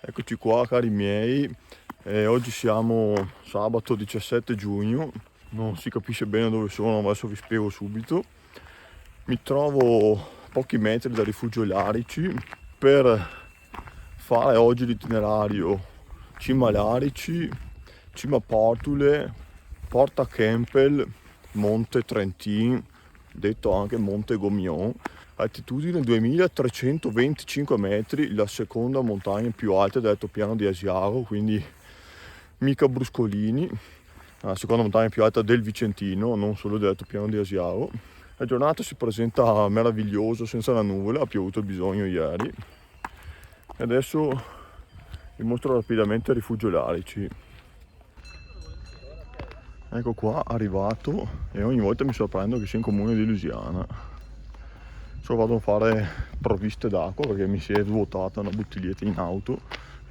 Eccoci qua cari miei, oggi siamo sabato 17 giugno, non si capisce bene dove sono, adesso vi spiego subito. Mi trovo a pochi metri dal rifugio Larici per fare oggi l'itinerario Cima Larici, Cima Portule, Porta Kempel, Monte Trentin, detto anche Monte Gomion, altitudine 2325 metri, la seconda montagna più alta dell'altopiano di Asiago, quindi mica bruscolini, la seconda montagna più alta del Vicentino, non solo dell'altopiano di Asiago. La giornata si presenta meravigliosa, senza la nuvola, ha piovuto il bisogno ieri. E adesso vi mostro rapidamente il rifugio Larici. Ecco qua, arrivato, e ogni volta mi sorprendo che sia in comune di Lusiana. Adesso vado a fare provviste d'acqua perché mi si è svuotata una bottiglietta in auto,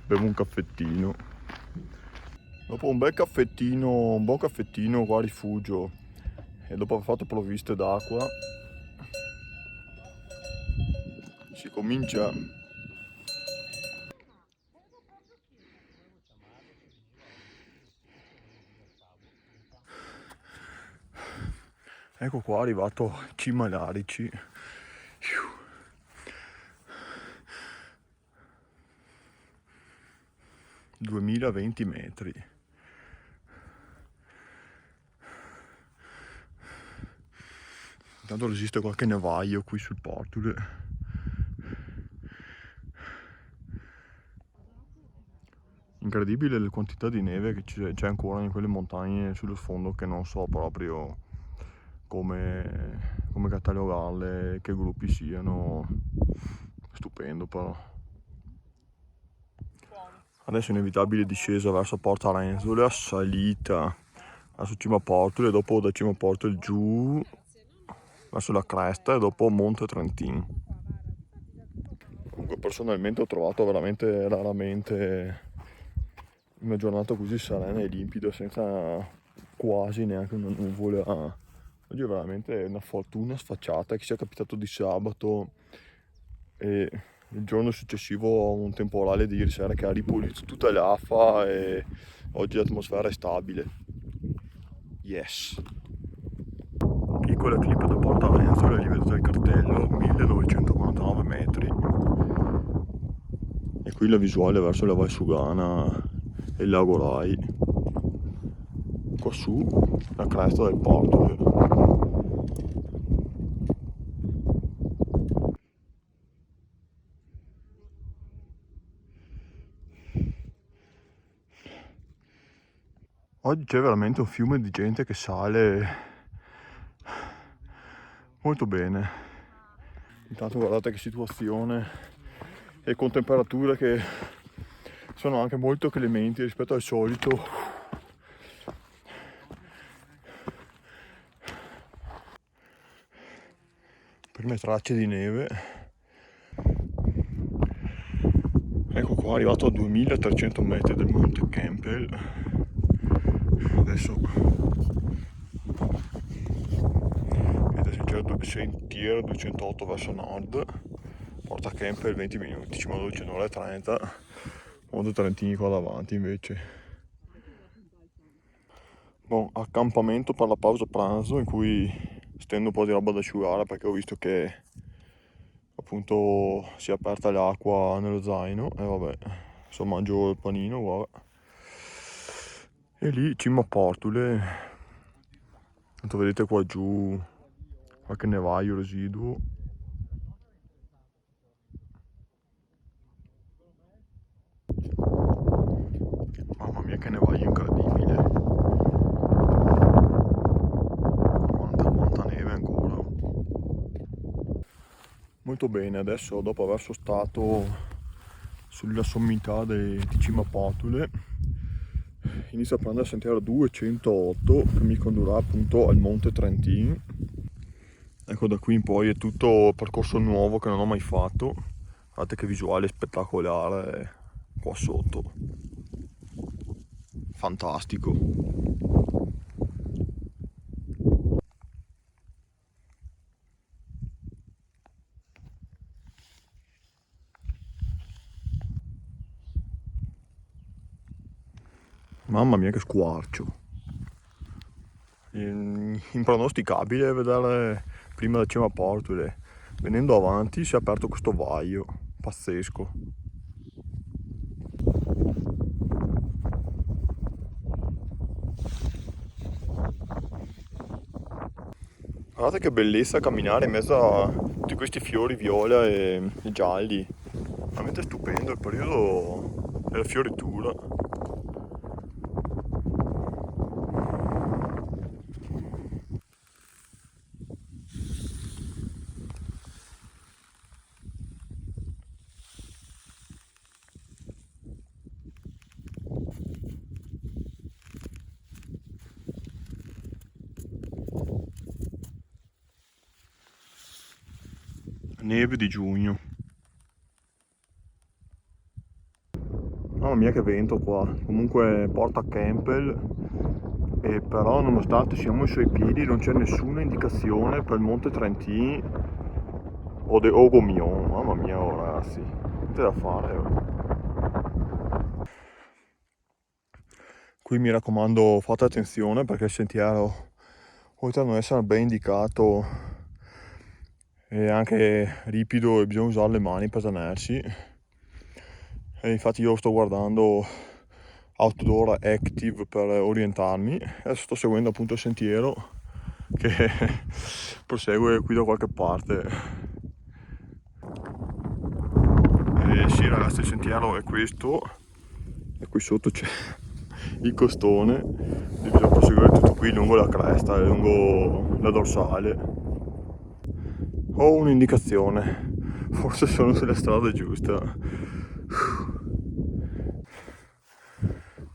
bevo un caffettino. Dopo un bel caffettino, un buon caffettino qua a rifugio e dopo aver fatto provviste d'acqua si comincia ecco qua arrivato Cima Larici. 2020 metri. Intanto resiste qualche nevaio qui sul Portule. Incredibile le quantità di neve che c'è ancora in quelle montagne sullo sfondo, che non so proprio come catalogarle, che gruppi siano. Stupendo però. Adesso è inevitabile discesa verso Porta Renzole, salita verso Cima Portule, e dopo da Cima Portule giù verso la cresta e dopo Monte Trentin. Comunque personalmente ho trovato veramente raramente una giornata così serena e limpida, senza quasi neanche una nuvola. Oggi è veramente una fortuna sfacciata che sia capitato di sabato e il giorno successivo un temporale di ieri sera che ha ripulito tutta l'affa e oggi l'atmosfera è stabile. Yes! Piccola clip da Porta Venezia, lì vedete il cartello, 1949 metri. E qui la visuale verso la Valsugana e il lago Rai. Qua su la cresta del porto. Oggi c'è veramente un fiume di gente che sale molto bene. Intanto guardate che situazione, e con temperature che sono anche molto clementi rispetto al solito. Prime tracce di neve. Ecco qua, arrivato a 2300 metri del Monte Kempel. Adesso vedete sentiero 208 verso nord, Porta Kempel 20 minuti, Cima Dolce un'ora e 30, Monte Trentini qua davanti invece. Bon, accampamento per la pausa pranzo in cui stendo un po' di roba da asciugare perché ho visto che appunto si è aperta l'acqua nello zaino e vabbè, adesso mangio il panino, guarda. E lì Cima Portule, tanto vedete qua giù qualche nevaio residuo. Mamma mia che nevaio incredibile, quanta neve ancora. Molto bene, adesso dopo aver sostato sulla sommità di Cima Portule inizio a prendere il sentiero 208 che mi condurrà appunto al Monte Trentin. Ecco, da qui in poi è tutto percorso nuovo che non ho mai fatto. Guardate che visuale spettacolare qua sotto, fantastico. Mamma mia che squarcio. Impronosticabile vedere prima da Cima Portule. Venendo avanti si è aperto questo vaio. Pazzesco. Guardate che bellezza camminare in mezzo a tutti questi fiori viola e gialli. Veramente stupendo il periodo della fioritura. Neve di giugno. Mamma mia che vento qua. Comunque porta Campbell. E però nonostante siamo ai suoi piedi non c'è nessuna indicazione per il Monte Trentini o Gomion. Mamma mia, oh, ragazzi, niente da fare. Oh. Qui mi raccomando fate attenzione perché il sentiero, oltre a non essere ben indicato, è anche ripido e bisogna usare le mani per tenersi. E infatti io sto guardando Outdoor Active per orientarmi. Adesso sto seguendo appunto il sentiero che prosegue qui da qualche parte. E sì ragazzi, il sentiero è questo e qui sotto c'è il costone e bisogna proseguire tutto qui lungo la cresta e lungo la dorsale. Ho un'indicazione, forse sono sulla strada giusta.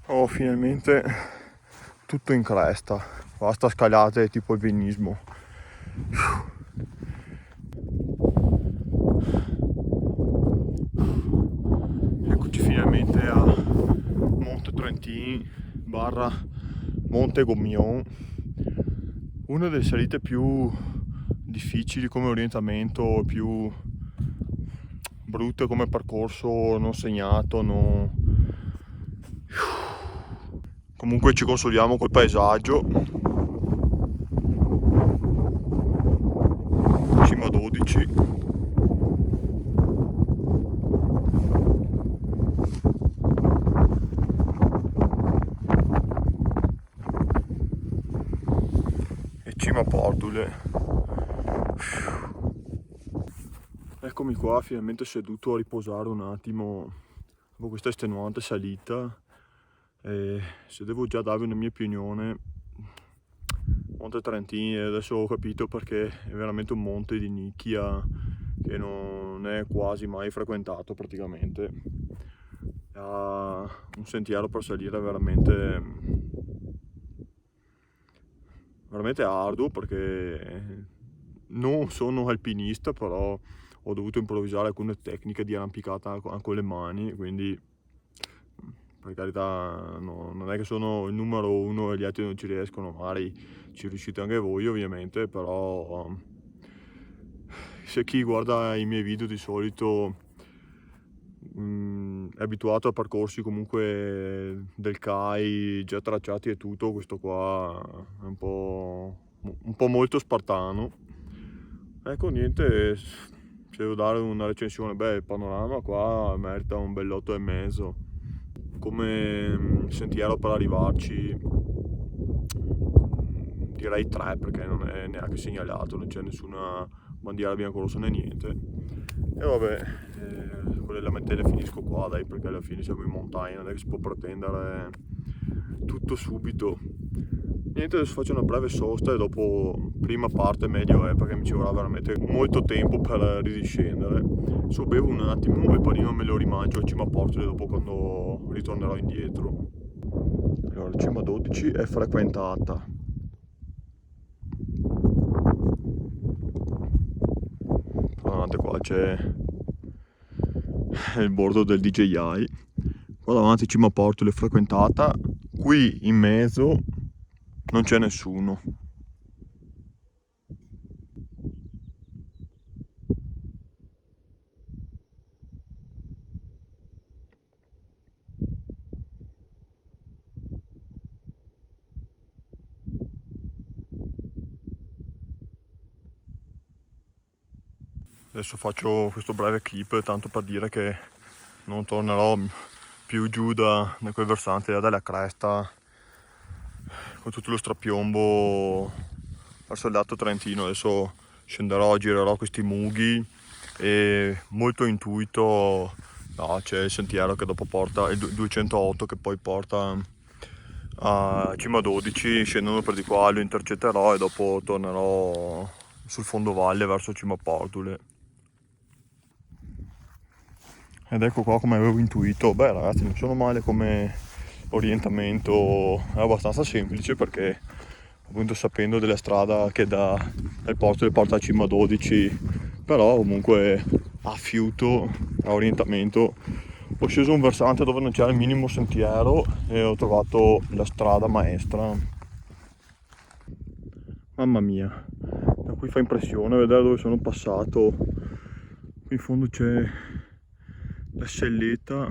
Oh, finalmente tutto in cresta, basta scalate tipo alpinismo. Eccoci finalmente a Monte Trentini barra Monte Gomion, una delle salite più difficili come orientamento, più brutte come percorso non segnato, comunque ci consoliamo col paesaggio. Cima 12. E Cima Portule. Eccomi qua finalmente seduto a riposare un attimo dopo questa estenuante salita. E se devo già darvi una mia opinione, Monte Trentini adesso ho capito perché è veramente un monte di nicchia che non è quasi mai frequentato praticamente. Ha un sentiero per salire veramente arduo perché non sono alpinista, però ho dovuto improvvisare alcune tecniche di arrampicata con le mani, quindi per carità non è che sono il numero uno e gli altri non ci riescono, magari ci riuscite anche voi ovviamente, però se chi guarda i miei video di solito è abituato a percorsi comunque del CAI già tracciati e tutto, questo qua è un po' molto spartano. Ecco, niente, se devo dare una recensione, beh, il panorama qua merita un bell'8 e mezzo. Come sentiero per arrivarci direi 3 perché non è neanche segnalato, non c'è nessuna bandiera biancorossa né niente. E vabbè, con le lamentele finisco qua dai, perché alla fine siamo in montagna, non è che si può pretendere tutto subito. Niente, adesso faccio una breve sosta e dopo prima parte meglio è perché mi ci vorrà veramente molto tempo per ridiscendere. So, bevo un attimo e il panino me lo rimangio a Cima Portole dopo quando ritornerò indietro. Allora, Cima 12 è frequentata. Guardate qua c'è il bordo del DJI. Qua davanti Cima Portole è frequentata. Qui in mezzo non c'è nessuno. Adesso faccio questo breve clip tanto per dire che non tornerò più giù da quel versante là della cresta con tutto lo strapiombo verso il lato trentino. Adesso scenderò, girerò questi mughi e molto intuito, no, c'è il sentiero che dopo porta, il 208 che poi porta a Cima 12, scendendo per di qua lo intercetterò e dopo tornerò sul fondovalle verso Cima Portule. Ed ecco qua come avevo intuito. Beh ragazzi, non sono male come orientamento, è abbastanza semplice perché appunto sapendo della strada che dal porto porta a Cima 12, però comunque a fiuto, a orientamento, ho sceso un versante dove non c'era il minimo sentiero e ho trovato la strada maestra. Mamma mia, da qui fa impressione vedere dove sono passato. Qui in fondo c'è la selletta,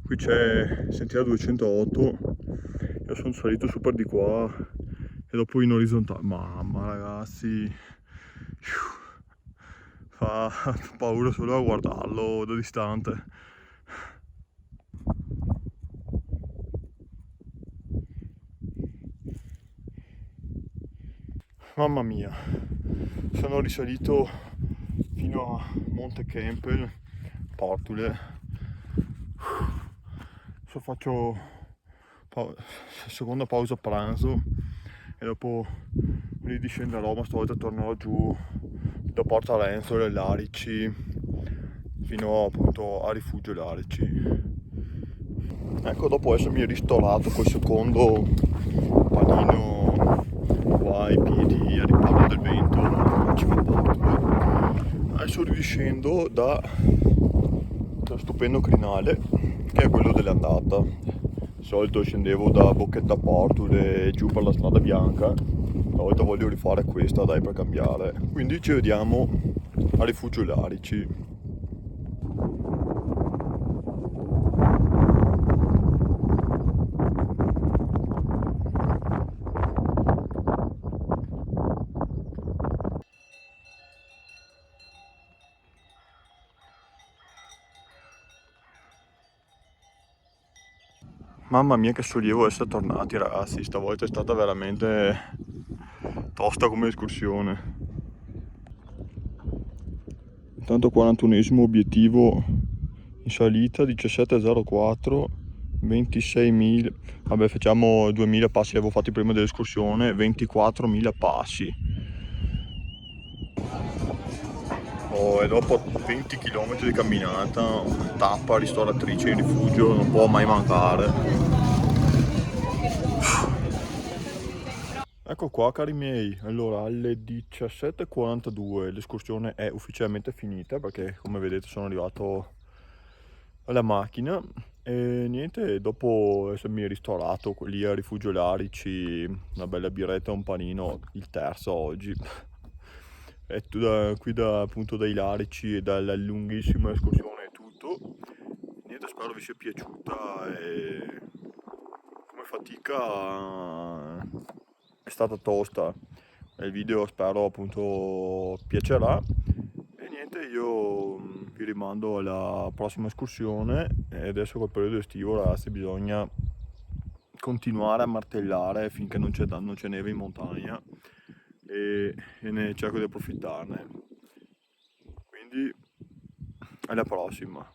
qui c'è il sentiero 208, io sono salito su per di qua e dopo in orizzontale. Mamma ragazzi, fa paura solo a guardarlo da distante. Mamma mia, sono risalito fino a Monte Campbell, Portule. Adesso faccio seconda pausa pranzo e dopo ridiscenderò, ma stavolta tornerò giù da Porta Lenzole, Larici, fino appunto a Rifugio Larici. Ecco, dopo essermi ristorato col secondo panino qua ai piedi a riparto del vento a Cima Portule, adesso ridiscendo da stupendo crinale che è quello dell'andata. Di solito scendevo da Bocchetta Portule giù per la strada bianca, stavolta voglio rifare questa, dai, per cambiare. Quindi ci vediamo a Rifugio Larici. Mamma mia che sollievo essere tornati ragazzi, stavolta è stata veramente tosta come escursione. Intanto 41esimo obiettivo in salita, 17.04, 26.000, vabbè facciamo 2.000 passi, avevo fatti prima dell'escursione, 24.000 passi. E dopo 20 km di camminata, tappa ristoratrice in rifugio, non può mai mancare. Ecco qua cari miei, allora alle 17.42 l'escursione è ufficialmente finita perché come vedete sono arrivato alla macchina e niente, dopo essermi ristorato lì a Rifugio Larici, una bella birretta e un panino, il terzo oggi. E qui appunto dai Larici e dalla lunghissima escursione è tutto. Niente, spero vi sia piaciuta e come fatica è stata tosta. Il video spero appunto piacerà. E niente, io vi rimando alla prossima escursione e adesso col periodo estivo ragazzi bisogna continuare a martellare finché non c'è neve in montagna e ne cerco di approfittarne. Quindi alla prossima.